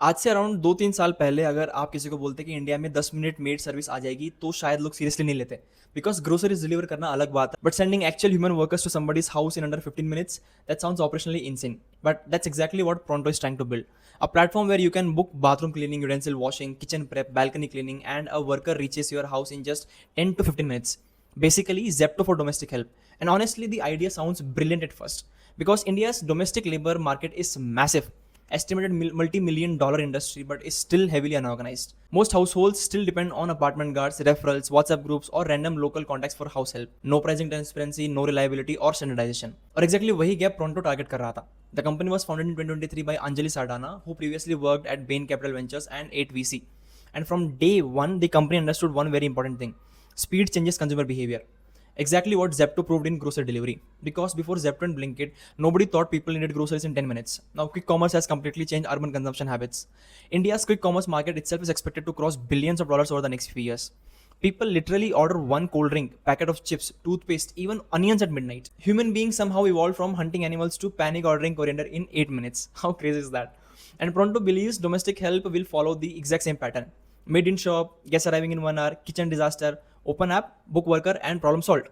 आज से अराउंड 2-3 साल पहले अगर आप किसी को बोलते कि इंडिया में 10 मिनट मेड सर्विस आ जाएगी तो शायद लोग सीरियसली नहीं लेते, बिकॉज ग्रोसरीज डिलीवर करना अलग बात है, but sending actual human workers to somebody's house in under 15 minutes, that sounds operationally insane. But that's exactly what Pronto is trying to build. A platform where you can book bathroom cleaning, utensil washing, kitchen prep, balcony cleaning, and a worker reaches your house in just 10 to 15 minutes. Basically, Zepto for domestic help. And honestly, the idea sounds brilliant at first because India's domestic labor market is massive, estimated multi-million dollar industry, but is still heavily unorganized. Most households still depend on apartment guards, referrals, WhatsApp groups, or random local contacts for house help. No pricing transparency, no reliability or standardization. और exactly वही gap Pronto target कर रहा था. The company was founded in 2023 by Anjali Sardana, who previously worked at Bain Capital Ventures and 8VC. And from day one, the company understood one very important thing: speed changes consumer behavior. Exactly what Zepto proved in grocery delivery. Because before Zepto and Blinkit, nobody thought people needed groceries in 10 minutes. Now, quick commerce has completely changed urban consumption habits. India's quick commerce market itself is expected to cross billions of dollars over the next few years. People literally order one cold drink, packet of chips, toothpaste, even onions at midnight. Human beings somehow evolved from hunting animals to panic ordering coriander in 8 minutes. How crazy is that? And Pronto believes domestic help will follow the exact same pattern. Made in shop, guests arriving in 1 hour, kitchen disaster, open app, book worker, and problem solved.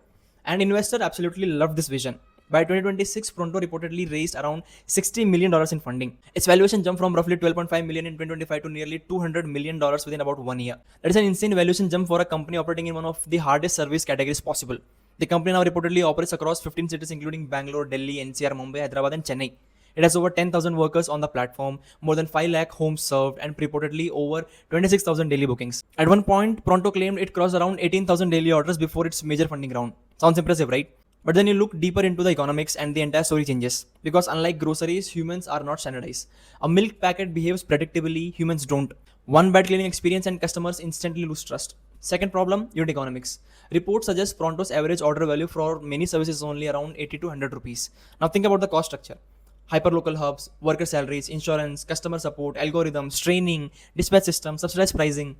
And investor absolutely loved this vision. By 2026, Pronto reportedly raised around $60 million in funding. Its valuation jumped from roughly 12.5 million in 2025 to nearly $200 million within about 1 year. That is an insane valuation jump for a company operating in one of the hardest service categories possible. The company now reportedly operates across 15 cities including Bangalore, Delhi, NCR, Mumbai, Hyderabad, and Chennai. It has over 10,000 workers on the platform, more than 5 lakh homes served, and reportedly over 26,000 daily bookings. At one point, Pronto claimed it crossed around 18,000 daily orders before its major funding round. Sounds impressive, right? But then you look deeper into the economics and the entire story changes. Because unlike groceries, humans are not standardized. A milk packet behaves predictably, humans don't. One bad cleaning experience and customers instantly lose trust. Second problem, unit economics. Reports suggest Pronto's average order value for many services is only around 80 to 100 rupees. Now think about the cost structure: hyperlocal hubs, worker salaries, insurance, customer support, algorithms, training, dispatch systems, subsidized pricing.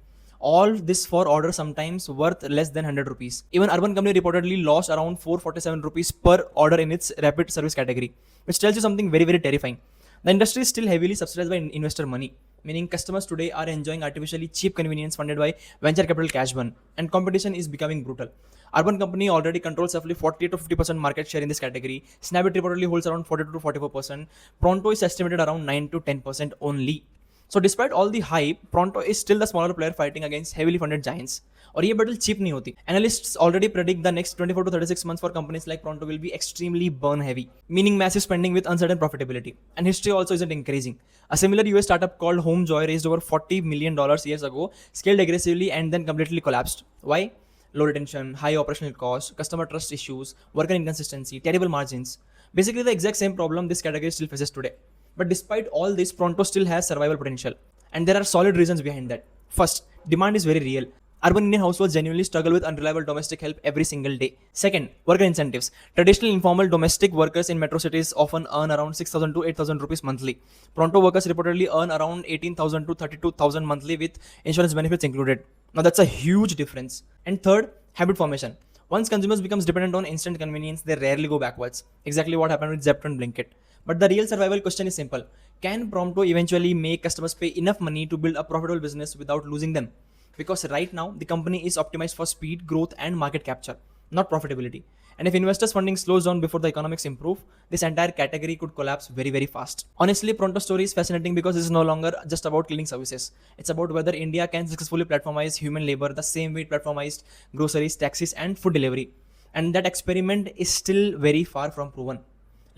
All this for order sometimes worth less than 100 rupees. Even Urban Company reportedly lost around 447 rupees per order in its rapid service category, which tells you something very, very terrifying. The industry is still heavily subsidized by investor money, meaning customers today are enjoying artificially cheap convenience funded by venture capital cash burn, and competition is becoming brutal. Urban Company already controls roughly 40 to 50% market share in this category. Snapit reportedly holds around 42 to 44%. Pronto is estimated around 9 to 10% only. So despite all the hype, Pronto is still the smaller player fighting against heavily funded giants. और ये battle cheap नहीं होती. Analysts already predict the next 24 to 36 months for companies like Pronto will be extremely burn heavy, meaning massive spending with uncertain profitability. And history also isn't encouraging. A similar US startup called HomeJoy raised over $40 million years ago, scaled aggressively, and then completely collapsed. Why? Low retention, high operational costs, customer trust issues, worker inconsistency, terrible margins. Basically, the exact same problem this category still faces today. But despite all this, Pronto still has survival potential. And there are solid reasons behind that. First, demand is very real. Urban Indian households genuinely struggle with unreliable domestic help every single day. Second, worker incentives. Traditional informal domestic workers in metro cities often earn around 6,000 to 8,000 rupees monthly. Pronto workers reportedly earn around 18,000 to 32,000 monthly with insurance benefits included. Now that's a huge difference. And third, habit formation. Once consumers becomes dependent on instant convenience, they rarely go backwards. Exactly what happened with Zepto and Blinkit. But the real survival question is simple. Can Pronto eventually make customers pay enough money to build a profitable business without losing them? Because right now, the company is optimized for speed, growth, and market capture, not profitability. And if investors' funding slows down before the economics improve, this entire category could collapse very, very fast. Honestly, Pronto's story is fascinating because it's no longer just about cleaning services. It's about whether India can successfully platformize human labor the same way it platformized groceries, taxis, and food delivery. And that experiment is still very far from proven.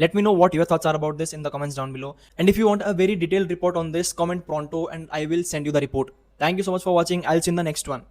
Let me know what your thoughts are about this in the comments down below. And if you want a very detailed report on this, comment Pronto and I will send you the report. Thank you so much for watching. I'll see you in the next one.